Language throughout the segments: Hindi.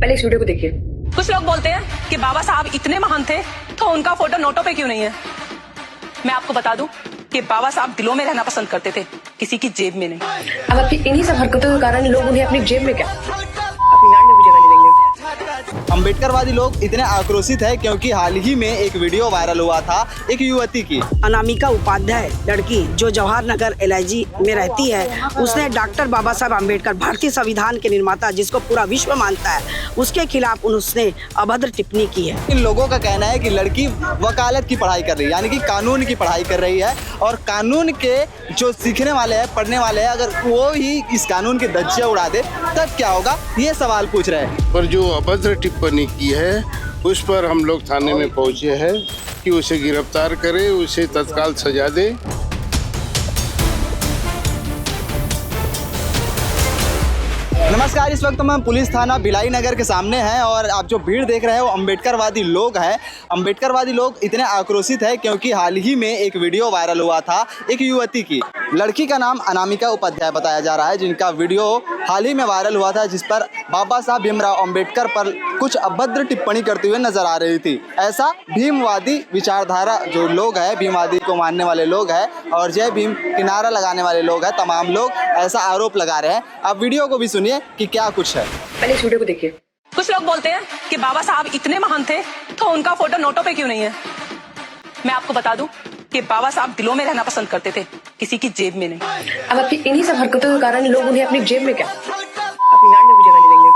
पहले इस वीडियो को देखिए। कुछ लोग बोलते हैं कि बाबा साहब इतने महान थे तो उनका फोटो नोटों पे क्यों नहीं है। मैं आपको बता दूं कि बाबा साहब दिलों में रहना पसंद करते थे, किसी की जेब में नहीं। अब आपकी इन्हीं सब हरकतों के कारण लोग उन्हें अपनी जेब में क्या अपनी गांड में भी जगह नहीं देंगे। अम्बेडकरवादी लोग इतने आक्रोशित है क्योंकि हाल ही में एक वीडियो वायरल हुआ था एक युवती की। अनामिका उपाध्याय लड़की जो जवाहर नगर LIG में रहती है, उसने डॉक्टर बाबा साहब अम्बेडकर भारतीय संविधान के निर्माता जिसको पूरा विश्व मानता है, उसके खिलाफ उसने अभद्र टिप्पणी की है। इन लोगों का कहना है कि लड़की वकालत की पढ़ाई कर रही है, यानी कि कानून की पढ़ाई कर रही है, और कानून के जो सीखने वाले हैं, पढ़ने वाले हैं, अगर वो ही इस कानून के धज्जियां उड़ा दे तब क्या होगा, ये सवाल पूछ रहे हैं। पर जो अभद्र टिप्पणी की है उस पर हम लोग थाने में पहुंचे हैं कि उसे गिरफ्तार करें, उसे तत्काल सजा दे। नमस्कार, इस वक्त हम पुलिस थाना भिलाई नगर के सामने हैं और आप जो भीड़ देख रहे हैं वो अम्बेडकरवादी लोग हैं। अम्बेडकरवादी लोग इतने आक्रोशित है क्योंकि हाल ही में एक वीडियो वायरल हुआ था एक युवती की। लड़की का नाम अनामिका उपाध्याय बताया जा रहा है, जिनका वीडियो हाल ही में वायरल हुआ था, जिस पर बाबा साहब भीमराव अम्बेडकर पर कुछ अभद्र टिप्पणी करते हुए नजर आ रही थी। ऐसा भीमवादी विचारधारा जो लोग हैं, भीमवादी को मानने वाले लोग हैं और जय भीम किनारा लगाने वाले लोग हैं, तमाम लोग ऐसा आरोप लगा रहे हैं। आप वीडियो को भी सुनिए कि क्या कुछ है। पहले इस वीडियो को देखिए। कुछ लोग बोलते हैं कि बाबा साहब इतने महान थे तो उनका फोटो नोटों पे क्यों नहीं है। मैं आपको बता दूं कि बाबा साहब दिलों में रहना पसंद करते थे, किसी की जेब में नहीं। अब आपकी इन्हीं सब हरकतों के कारण लोग उन्हें अपनी जेब में क्या अपनी गांड में भी जगह नहीं देंगे।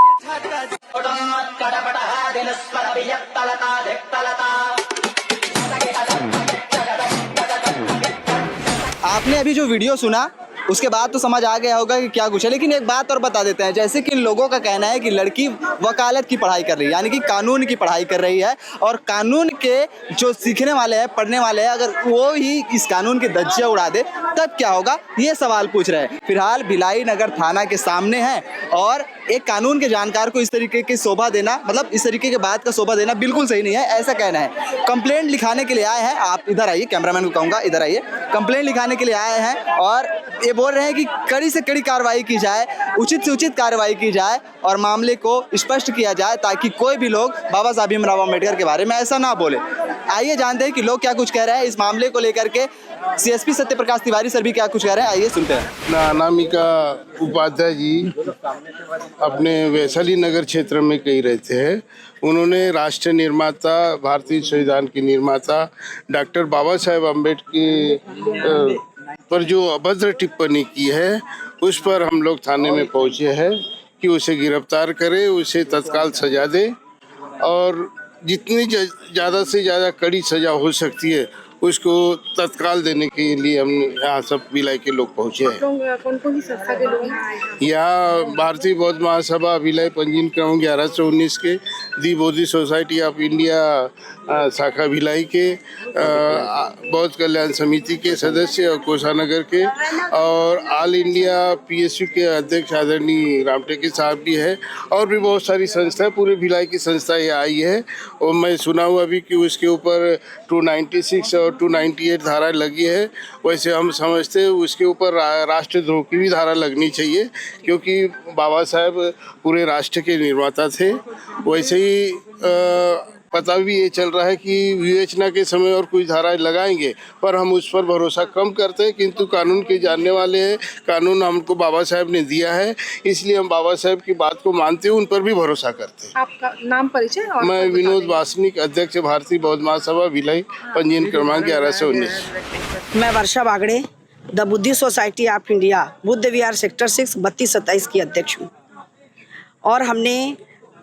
आपने अभी जो वीडियो सुना उसके बाद तो समझ आ गया होगा कि क्या कुछ है, लेकिन एक बात और बता देते हैं। जैसे कि इन लोगों का कहना है कि लड़की वकालत की पढ़ाई कर रही है, यानी कि कानून की पढ़ाई कर रही है, और कानून के जो सीखने वाले हैं, पढ़ने वाले हैं, अगर वो ही इस कानून के धज्जियां उड़ा दे तब क्या होगा, ये सवाल पूछ रहे हैं। फिलहाल भिलाई नगर थाना के सामने है और एक कानून के जानकार को इस तरीके की शोभा देना, मतलब इस तरीके के बात का शोभा देना बिल्कुल सही नहीं है, ऐसा कहना है। कंप्लेंट लिखाने के लिए आए हैं, आप इधर आइए, कैमरामैन को कहूँगा इधर आइए। कंप्लेंट लिखाने के लिए आए हैं और ये बोल रहे हैं कि कड़ी से कड़ी कार्रवाई की जाए, उचित से उचित कार्रवाई की जाए और मामले को स्पष्ट किया जाए ताकि कोई भी लोग बाबा साहब भीमराव अम्बेडकर के बारे में ऐसा ना बोले। आइए जानते हैं कि लोग क्या कुछ कह रहे हैं इस मामले को लेकर के। CSP सत्यप्रकाश तिवारी सर भी क्या कुछ कह रहे हैं, आइए सुनते हैं। अनामिका उपाध्याय जी अपने वैशाली नगर क्षेत्र में कहीं रहते हैं। उन्होंने राष्ट्र निर्माता, भारतीय संविधान के निर्माता डॉक्टर बाबा साहेब अम्बेडकर पर जो अभद्र टिप्पणी की है उस पर हम लोग थाने में पहुंचे हैं कि उसे गिरफ्तार करें, उसे तत्काल सजा दे, और जितनी ज़्यादा से ज़्यादा कड़ी सजा हो सकती है उसको तत्काल देने के लिए हम यहाँ सब भिलाई के लोग पहुँचे हैं। कौन कौन सी संस्था के लोग हैं? यहाँ भारतीय बौद्ध महासभा भिलाई पंजीयन क्रमांक 1119 के, दी बौद्ध सोसाइटी ऑफ इंडिया शाखा भिलाई के, बौद्ध कल्याण समिति के सदस्य और कोषानगर के, और ऑल इंडिया PSU के अध्यक्ष आदरणीय रामटेके साहब भी है, और भी बहुत सारी संस्थाएं, पूरे भिलाई की संस्थाएं आई है। और मैं सुना हुआ भी कि उसके ऊपर 296 और 298 धारा लगी है। वैसे हम समझते हैं उसके ऊपर राष्ट्रद्रोह की भी धारा लगनी चाहिए, क्योंकि बाबा साहब पूरे राष्ट्र के निर्माता थे। वैसे ही पता भी ये चल रहा है कि विवेचना के समय और कुछ धाराएं लगाएंगे, पर हम उस पर भरोसा कम करते हैं। किंतु कानून के जानने वाले हैं, कानून हमको बाबा साहब ने दिया है, इसलिए हम बाबा साहब की बात को मानते हैं, उन पर भी भरोसा करते हैं। आपका नाम परिचय? मैं विनोद वासनिक, अध्यक्ष भारतीय बौद्ध महासभा भिलाई पंजीयन क्रमांक 1119। मैं Varsha Bagde, the Buddhist Society of India Buddha Vihar sector 6 3227 की अध्यक्ष हूँ। और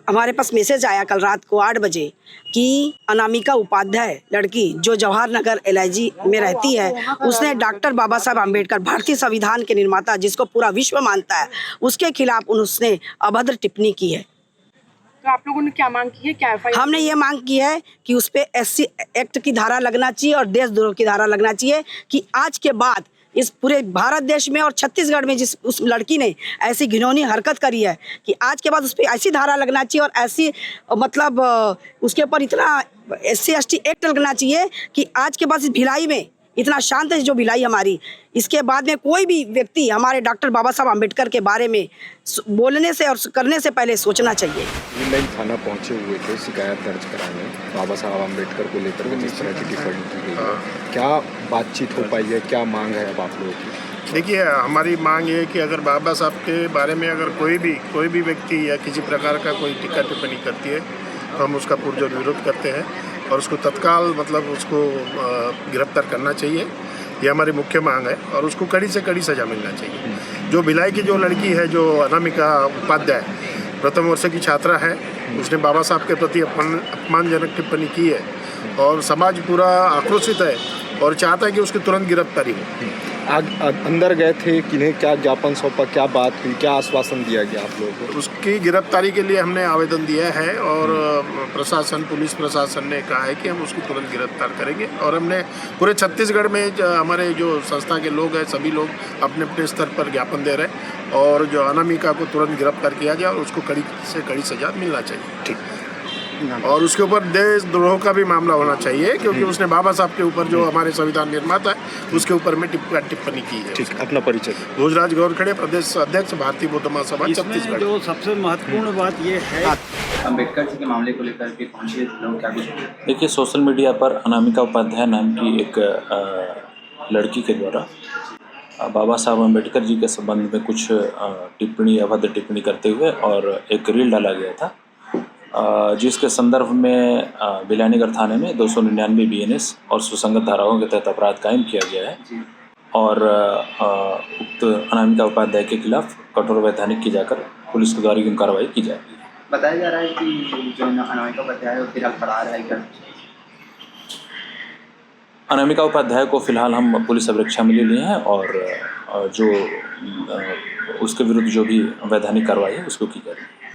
हमारे पास मैसेज आया कल रात को 8 बजे कि अनामिका उपाध्याय लड़की जो जवाहर नगर LIG में रहती है, उसने डॉक्टर बाबा साहब अम्बेडकर भारतीय संविधान के निर्माता जिसको पूरा विश्व मानता है, उसके खिलाफ उसने अभद्र टिप्पणी की है। तो आप लोगों ने क्या मांग की है? क्या FIR? हमने ये मांग की है कि उस पर SC एक्ट की धारा लगना चाहिए और देशद्रोह की धारा लगना चाहिए, कि आज के बाद इस पूरे भारत देश में और छत्तीसगढ़ में जिस उस लड़की ने ऐसी घिनौनी हरकत करी है कि आज के बाद उस पर ऐसी धारा लगना चाहिए और ऐसी उसके ऊपर इतना SC ST एक्ट लगना चाहिए कि आज के बाद इस भिलाई में इतना शांत है जो भिलाई हमारी। इसके बाद में कोई भी व्यक्ति हमारे डॉक्टर बाबा साहब अम्बेडकर के बारे में बोलने से और करने से पहले सोचना चाहिए। भिलाई थाना पहुंचे हुए थे शिकायत दर्ज कराने बाबा साहब अम्बेडकर को लेकर के जिस तरह की टिप्पणी की गई है, क्या बातचीत हो पाई है, क्या मांग है अब आप लोगों की? देखिए, हमारी मांग ये है कि अगर बाबा साहब के बारे में अगर कोई भी व्यक्ति या किसी प्रकार का कोई टीका टिप्पणी करती है तो हम उसका पुरजोर विरोध करते हैं और उसको तत्काल मतलब उसको गिरफ्तार करना चाहिए। ये हमारी मुख्य मांग है और उसको कड़ी से कड़ी सज़ा मिलना चाहिए। जो भिलाई की जो लड़की है, जो अनामिका उपाध्याय, प्रथम वर्ष की छात्रा है, उसने बाबा साहब के प्रति अपमानजनक टिप्पणी की है और समाज पूरा आक्रोशित है और चाहता है कि उसकी तुरंत गिरफ्तारी हो। अंदर गए थे, किन्हें क्या ज्ञापन सौंपा, क्या बात हुई, क्या आश्वासन दिया गया आप लोगों को? उसकी गिरफ्तारी के लिए हमने आवेदन दिया है और प्रशासन, पुलिस प्रशासन ने कहा है कि हम उसको तुरंत गिरफ्तार करेंगे और हमने पूरे छत्तीसगढ़ में हमारे जो संस्था के लोग हैं सभी लोग अपने अपने स्तर पर ज्ञापन दे रहे हैं और जो अनामिका को तुरंत गिरफ्तार किया जाए और उसको कड़ी से कड़ी सजा मिलना चाहिए। ठीक, और उसके ऊपर देशद्रोह का भी मामला होना चाहिए क्योंकि उसने बाबा साहब के ऊपर, जो हमारे संविधान निर्माता है, उसके ऊपर में टिप्पणी की है। ठीक, अपना परिचय। भोजराज गौरखड़े, प्रदेश अध्यक्ष, भारतीय बौद्ध महासभा छत्तीसगढ़। जो सबसे महत्वपूर्ण बात ये है, अम्बेडकर जी के मामले को लेकर के पहुंचे लोग क्या कुछ? देखिए, सोशल मीडिया पर अनामिका उपाध्याय नाम की एक लड़की के द्वारा बाबा साहब अम्बेडकर जी के संबंध में कुछ टिप्पणी, अभद्र टिप्पणी करते हुए और एक रील डाला गया था, जिसके संदर्भ में भिलानीगढ़ थाने में 299 BNS और सुसंगत धाराओं के तहत अपराध कायम किया गया है और उक्त अनामिका उपाध्याय के खिलाफ कठोर वैधानिक की जाकर पुलिस के द्वारा कार्रवाई की जाएगी। बताया जा रहा है कि जो अनामिका उपाध्याय है फिलहाल फरार है क्या? अनामिका उपाध्याय को फिलहाल हम पुलिस अभिरक्षा में ले लिए हैं और जो उसके विरुद्ध जो भी वैधानिक कार्रवाई है उसको की जा रही है।